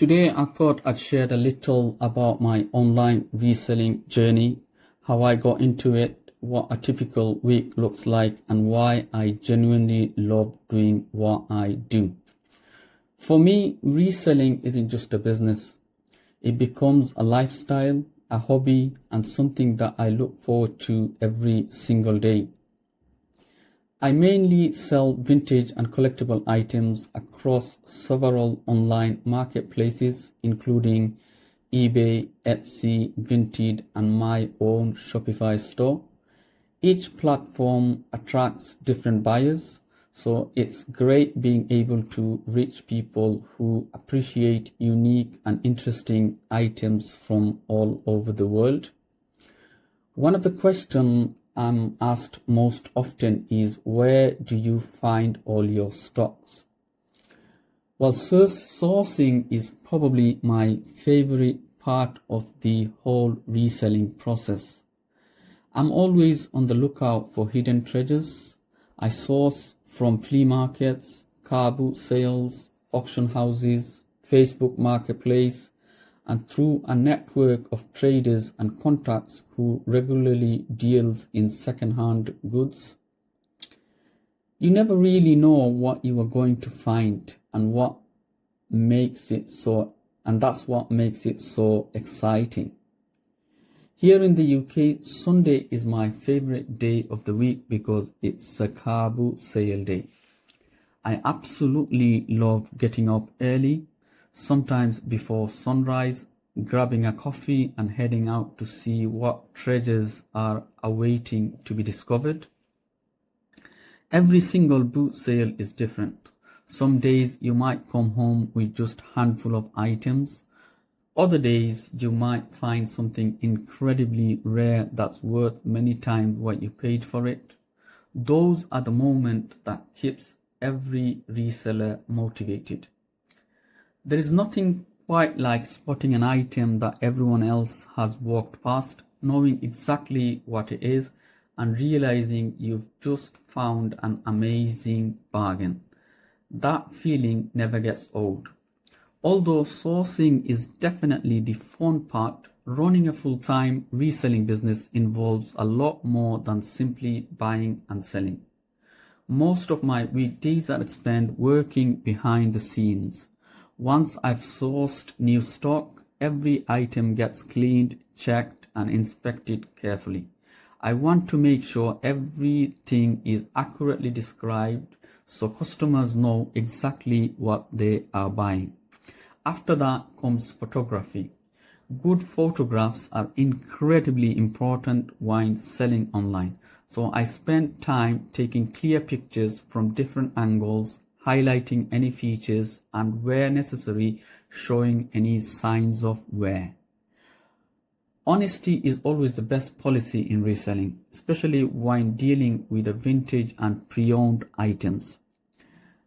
Today, I thought I'd share a little about my online reselling journey, how I got into it, what a typical week looks like, and why I genuinely love doing what I do. For me, reselling isn't just a business. It becomes a lifestyle, a hobby, and something that I look forward to every single day. I mainly sell vintage and collectible items across several online marketplaces, including eBay, Etsy, Vinted, and my own Shopify store. Each platform attracts different buyers, so it's great being able to reach people who appreciate unique and interesting items from all over the world. One of the questions I'm asked most often is, where do you find all your stocks? Well, sourcing is probably my favorite part of the whole reselling process. I'm always on the lookout for hidden treasures. I source from flea markets, car boot sales, auction houses, Facebook Marketplace, and through a network of traders and contacts who regularly deals in second-hand goods. You never really know what you are going to find, and that's what makes it so exciting. Here in the UK, Sunday is my favorite day of the week because it's a car boot sale day. I absolutely love getting up early, sometimes before sunrise, grabbing a coffee and heading out to see what treasures are awaiting to be discovered. Every single boot sale is different. Some days you might come home with just a handful of items. Other days you might find something incredibly rare that's worth many times what you paid for it. Those are the moments that keeps every reseller motivated. There is nothing quite like spotting an item that everyone else has walked past, knowing exactly what it is, and realizing you've just found an amazing bargain. That feeling never gets old. Although sourcing is definitely the fun part, running a full-time reselling business involves a lot more than simply buying and selling. Most of my weekdays are spent working behind the scenes. Once I've sourced new stock, every item gets cleaned, checked, and inspected carefully. I want to make sure everything is accurately described so customers know exactly what they are buying. After that comes photography. Good photographs are incredibly important when selling online. So I spend time taking clear pictures from different angles, highlighting any features, and where necessary, showing any signs of wear. Honesty is always the best policy in reselling, especially when dealing with the vintage and pre-owned items.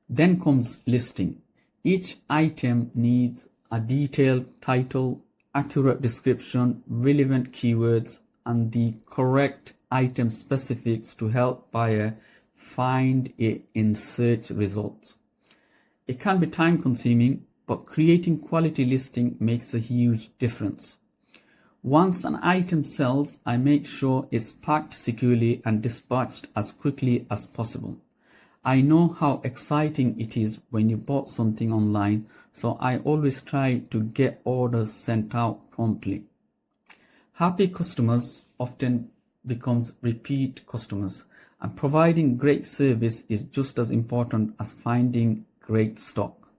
Then comes listing. Each item needs a detailed title, accurate description, relevant keywords, and the correct item specifics to help buyer find it in search results. It can be time consuming, but creating quality listing makes a huge difference. Once an item sells, I make sure it's packed securely and dispatched as quickly as possible. I know how exciting it is when you bought something online, so I always try to get orders sent out promptly. Happy customers often becomes repeat customers, and providing great service is just as important as finding great stock.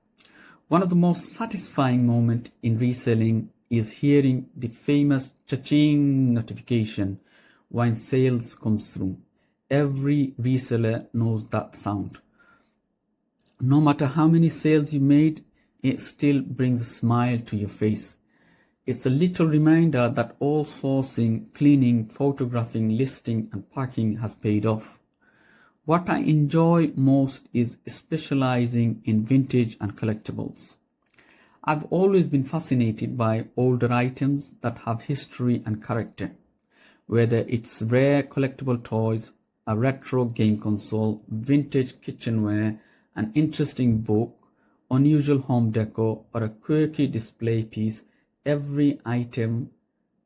One of the most satisfying moments in reselling is hearing the famous Cha-Ching notification when sales comes through. Every reseller knows that sound. No matter how many sales you made, it still brings a smile to your face. It's a little reminder that all sourcing, cleaning, photographing, listing, and packing has paid off. What I enjoy most is specializing in vintage and collectibles. I've always been fascinated by older items that have history and character, whether it's rare collectible toys, a retro game console, vintage kitchenware, an interesting book, unusual home decor, or a quirky display piece, every item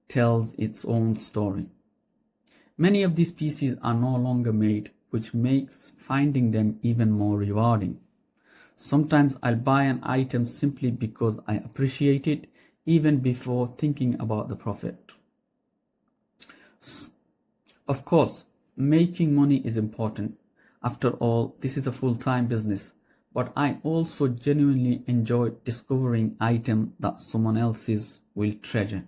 tells its own story. Many of these pieces are no longer made, which makes finding them even more rewarding. Sometimes I'll buy an item simply because I appreciate it, even before thinking about the profit. Of course, making money is important. After all, this is a full-time business, but I also genuinely enjoy discovering items that someone else's will treasure.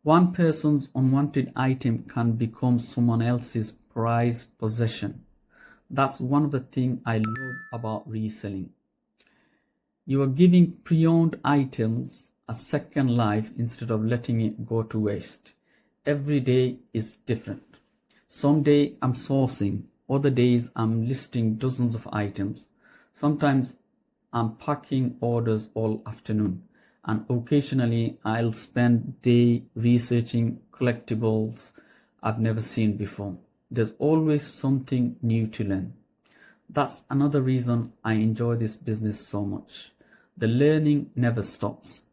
One person's unwanted item can become someone else's prized possession. That's one of the things I love about reselling. You are giving pre-owned items a second life instead of letting it go to waste. Every day is different. Some day I'm sourcing, other days I'm listing dozens of items. Sometimes I'm packing orders all afternoon, and occasionally I'll spend day researching collectibles I've never seen before. There's always something new to learn. That's another reason I enjoy this business so much. The learning never stops.